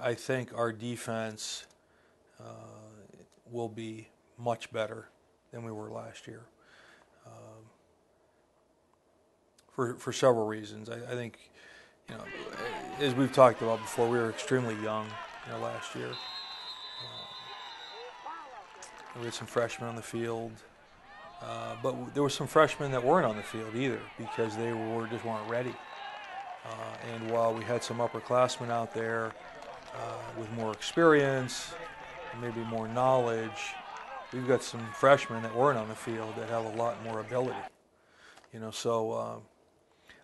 I think our defense will be much better than we were last year. For several reasons. I think, as we've talked about before, we were extremely young, last year. We had some freshmen on the field, but there were some freshmen that weren't on the field either because they just weren't ready. And while we had some upperclassmen out there with more experience, maybe more knowledge, we've got some freshmen that weren't on the field that have a lot more ability. So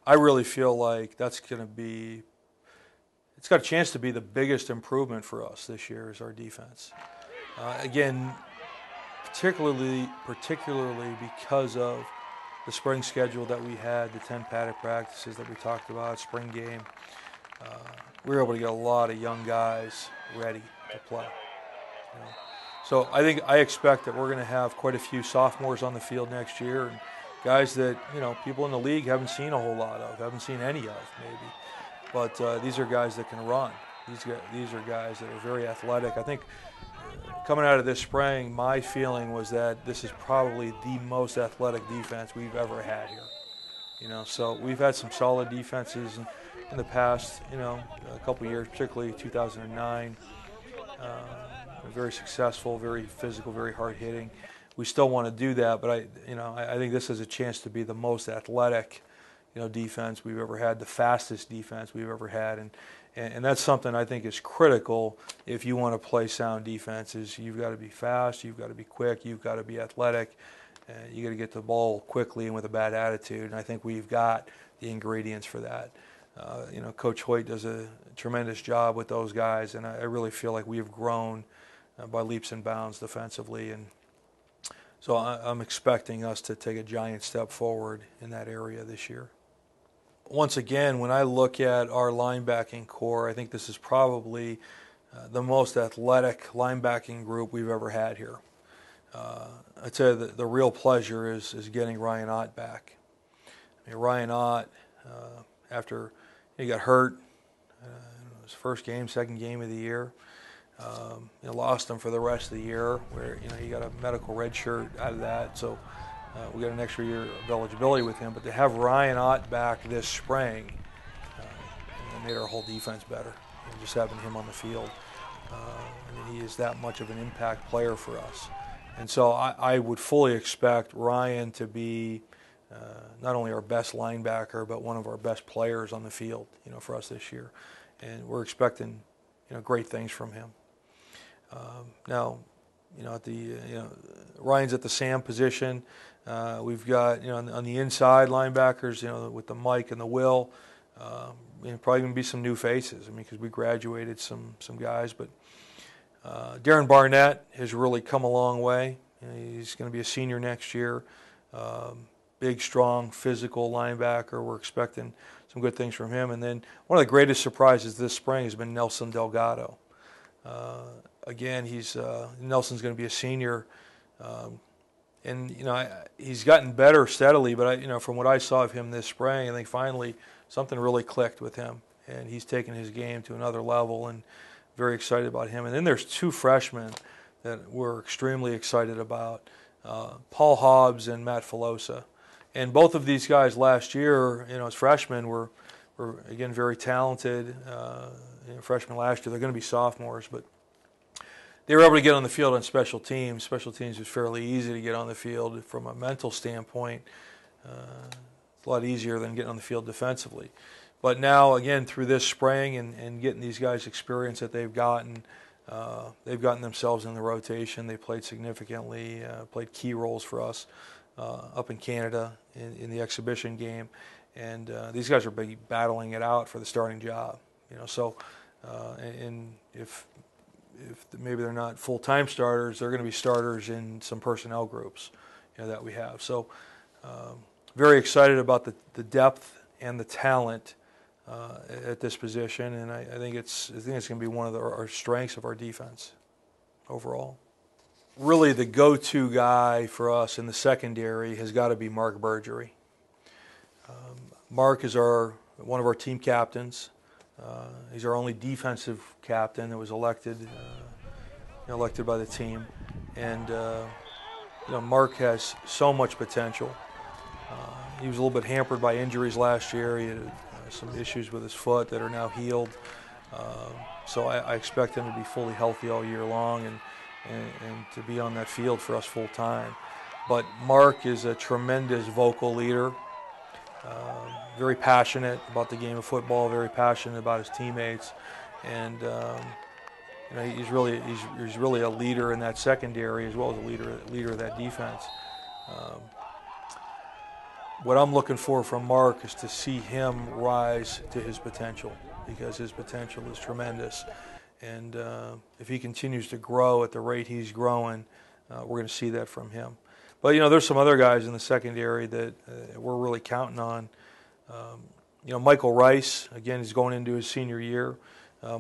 I really feel like that's going to be, it's got a chance to be the biggest improvement for us this year is our defense. Again, particularly because of the spring schedule that we had, the 10 paddock practices that we talked about, spring game. We were able to get a lot of young guys ready to play. So I expect that we're going to have quite a few sophomores on the field next year, and guys that people in the league haven't seen a whole lot of, haven't seen any of maybe. But these are guys that can run. These are guys that are very athletic. I think coming out of this spring, my feeling was that this is probably the most athletic defense we've ever had here. So we've had some solid defenses in the past, a couple of years, particularly 2009. Very successful, very physical, very hard hitting. We still want to do that, but I think this has a chance to be the most athletic, defense we've ever had, the fastest defense we've ever had, and that's something I think is critical if you want to play sound defenses. You've got to be fast, you've got to be quick, you've got to be athletic, you got to get the ball quickly and with a bad attitude. And I think we've got the ingredients for that. Coach Hoyt does a tremendous job with those guys, and I really feel like we've grown by leaps and bounds defensively, and so I'm expecting us to take a giant step forward in that area this year. Once again, when I look at our linebacking core, I think this is probably the most athletic linebacking group we've ever had here. I'd say that the real pleasure is getting Ryan Ott back. Ryan Ott, after he got hurt, his first game, second game of the year, lost him for the rest of the year, where he got a medical red shirt out of that, so we got an extra year of eligibility with him. But to have Ryan Ott back this spring, it made our whole defense better. Just having him on the field, he is that much of an impact player for us, and so I would fully expect Ryan to be not only our best linebacker, but one of our best players on the field, for us this year, and we're expecting, great things from him. Now, at the Ryan's at the Sam position. We've got on the inside linebackers, with the Mike and the Will. Probably going to be some new faces. Because we graduated some guys, but Darren Barnett has really come a long way. He's going to be a senior next year. Big, strong, physical linebacker. We're expecting some good things from him. And then one of the greatest surprises this spring has been Nelson Delgado. Again, Nelson's going to be a senior, and he's gotten better steadily. But from what I saw of him this spring, I think finally something really clicked with him, and he's taken his game to another level. And very excited about him. And then there's two freshmen that we're extremely excited about, Paul Hobbs and Matt Filosa. And both of these guys last year, as freshmen, were again very talented. Freshmen last year, they're going to be sophomores, but they were able to get on the field on special teams. Special teams was fairly easy to get on the field from a mental standpoint. It's a lot easier than getting on the field defensively. But now, again, through this spring and getting these guys experience that they've gotten themselves in the rotation. They played significantly, played key roles for us up in Canada in the exhibition game. And these guys are battling it out for the starting job. And if maybe they're not full-time starters, they're going to be starters in some personnel groups that we have. So very excited about the depth and the talent at this position, and I think it's going to be one of our strengths of our defense overall. Really, the go-to guy for us in the secondary has got to be Mark Bergery. Mark is one of our team captains. He's our only defensive captain that was elected by the team, and Mark has so much potential. He was a little bit hampered by injuries last year. He had some issues with his foot that are now healed. So I expect him to be fully healthy all year long and to be on that field for us full time. But Mark is a tremendous vocal leader, very passionate about the game of football, very passionate about his teammates, and he's really a leader in that secondary as well as a leader of that defense. What I'm looking for from Mark is to see him rise to his potential, because his potential is tremendous. And if he continues to grow at the rate he's growing, we're going to see that from him. But, there's some other guys in the secondary that we're really counting on. Michael Rice, again, he's going into his senior year.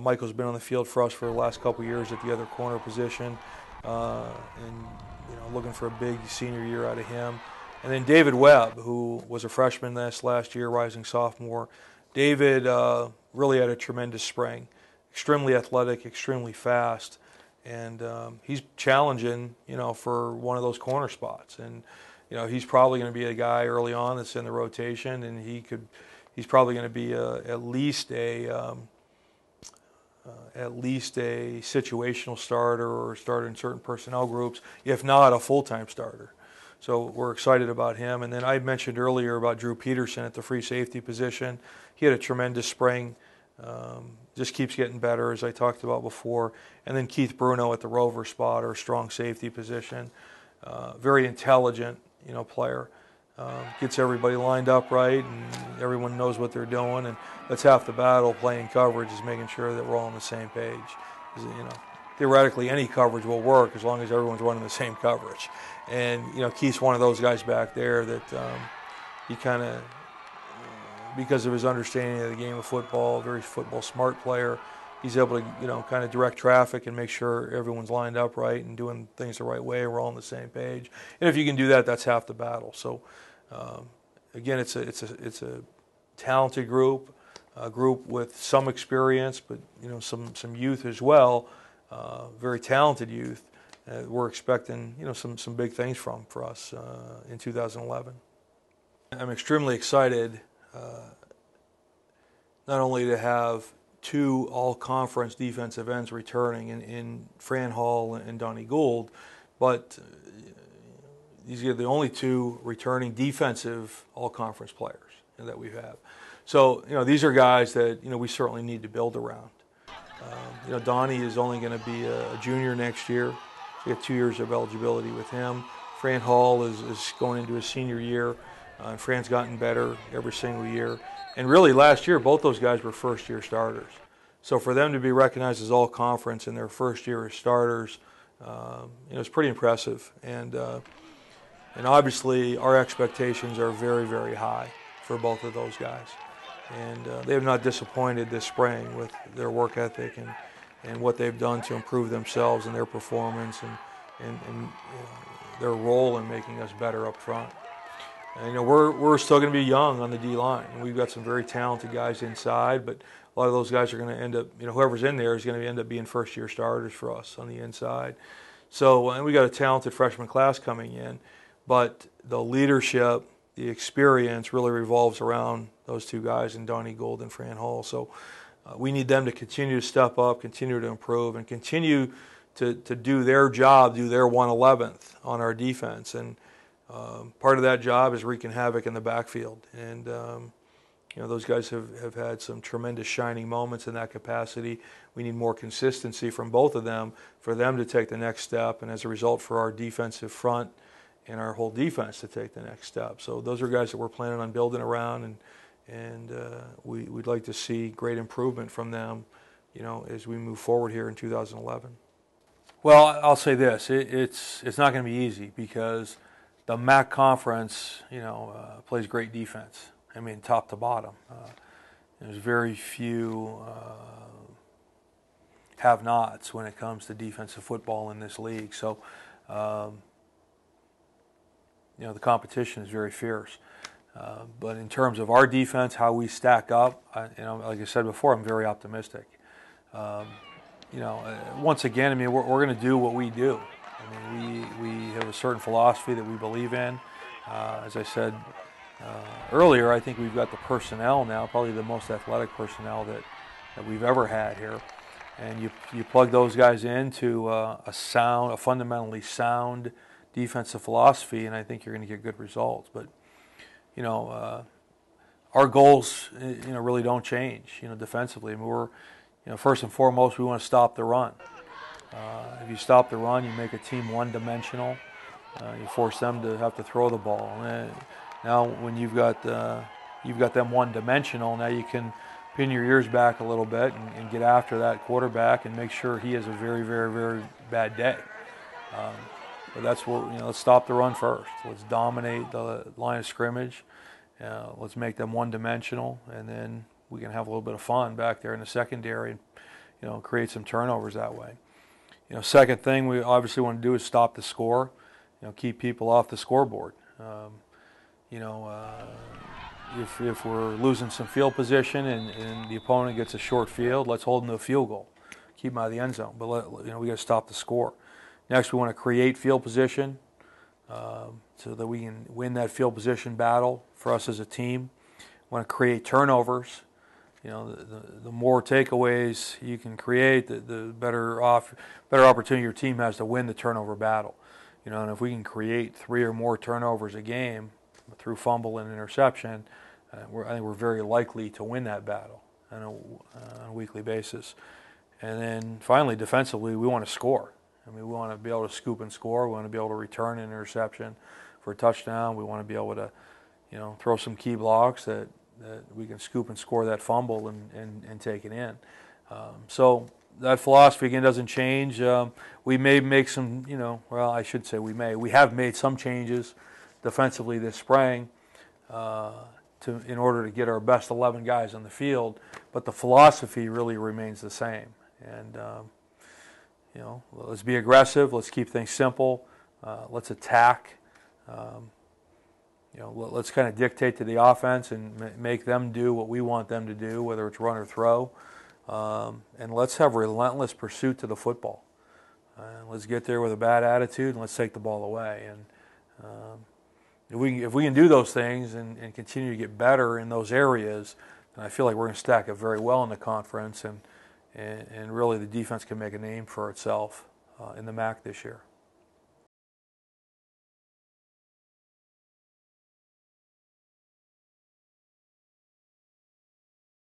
Michael's been on the field for us for the last couple of years at the other corner position, and looking for a big senior year out of him. And then David Webb, who was a freshman last year, rising sophomore. David really had a tremendous spring, extremely athletic, extremely fast, and he's challenging, for one of those corner spots. And he's probably going to be a guy early on that's in the rotation, and he's probably going to be at least a situational starter or starter in certain personnel groups, if not a full-time starter. So we're excited about him. And then I mentioned earlier about Drew Peterson at the free safety position. He had a tremendous spring. Just keeps getting better, as I talked about before. And then Keith Bruno at the rover spot, or strong safety position. Very intelligent, player. Gets everybody lined up right, and everyone knows what they're doing. And that's half the battle, playing coverage, is making sure that we're all on the same page. Theoretically, any coverage will work as long as everyone's running the same coverage. And, Keith's one of those guys back there that he kind of, because of his understanding of the game of football, very football smart player, he's able to, kind of direct traffic and make sure everyone's lined up right and doing things the right way. We're all on the same page. And if you can do that, that's half the battle. So, again, it's a talented group, a group with some experience, but, some youth as well. Very talented youth. We're expecting, some big things for us in 2011. I'm extremely excited not only to have two all-conference defensive ends returning in Fran Hall and Donnie Gould, but these are the only two returning defensive all-conference players that we have. So, these are guys that, we certainly need to build around. Donnie is only going to be a junior next year. We have 2 years of eligibility with him. Fran Hall is going into his senior year. And Fran's gotten better every single year. And really, last year, both those guys were first-year starters. So for them to be recognized as all-conference in their first year as starters, it's pretty impressive. And obviously, our expectations are very, very high for both of those guys. And they have not disappointed this spring with their work ethic and what they've done to improve themselves and their performance and their role in making us better up front. And, we're still going to be young on the D-line. We've got some very talented guys inside, but a lot of those guys are going to end up, whoever's in there is going to end up being first-year starters for us on the inside. So, and we got a talented freshman class coming in, but the leadership, the experience really revolves around those two guys, in Donnie Gould and Fran Hall. So we need them to continue to step up, continue to improve, and continue to do their job, do their 1/11th on our defense. And part of that job is wreaking havoc in the backfield. And those guys have had some tremendous shining moments in that capacity. We need more consistency from both of them for them to take the next step, and as a result for our defensive front and our whole defense to take the next step. So those are guys that we're planning on building around, and we'd like to see great improvement from them, as we move forward here in 2011. Well, I'll say this: it's not going to be easy, because the MAC conference, plays great defense. I mean, top to bottom. There's very few have-nots when it comes to defensive football in this league. So, the competition is very fierce. But in terms of our defense, how we stack up, like I said before, I'm very optimistic. Once again, we're going to do what we do. We have a certain philosophy that we believe in. As I said earlier, I think we've got the personnel now, probably the most athletic personnel that we've ever had here. And you plug those guys into a fundamentally sound defensive philosophy, and I think you're going to get good results. But our goals, really don't change. Defensively, we're, first and foremost, we want to stop the run. If you stop the run, you make a team one-dimensional. You force them to have to throw the ball. Now, when you've got them one-dimensional, now you can pin your ears back a little bit and get after that quarterback and make sure he has a very, very, very bad day. But that's what let's stop the run first. Let's dominate the line of scrimmage. Let's make them one-dimensional, and then we can have a little bit of fun back there in the secondary and create some turnovers that way. Second thing we obviously want to do is stop the score. Keep people off the scoreboard. If we're losing some field position and the opponent gets a short field, let's hold them to a field goal. Keep them out of the end zone. But we got to stop the score. Next, we want to create field position so that we can win that field position battle for us as a team. We want to create turnovers. The more takeaways you can create, the better opportunity your team has to win the turnover battle. And if we can create 3 or more turnovers a game through fumble and interception, I think we're very likely to win that battle on a weekly basis. And then finally, defensively, we want to score. We want to be able to scoop and score. We want to be able to return an interception for a touchdown. We want to be able to, throw some key blocks that we can scoop and score that fumble and take it in. So that philosophy, again, doesn't change. We may make some, I should say we have made some changes defensively this spring in order to get our best 11 guys on the field, but the philosophy really remains the same. And, let's be aggressive. Let's keep things simple. Let's attack. Let's kind of dictate to the offense and make them do what we want them to do, whether it's run or throw. And let's have relentless pursuit to the football. Let's get there with a bad attitude and let's take the ball away. And if we can do those things and continue to get better in those areas, then I feel like we're going to stack up very well in the conference, and really the defense can make a name for itself in the MAC this year.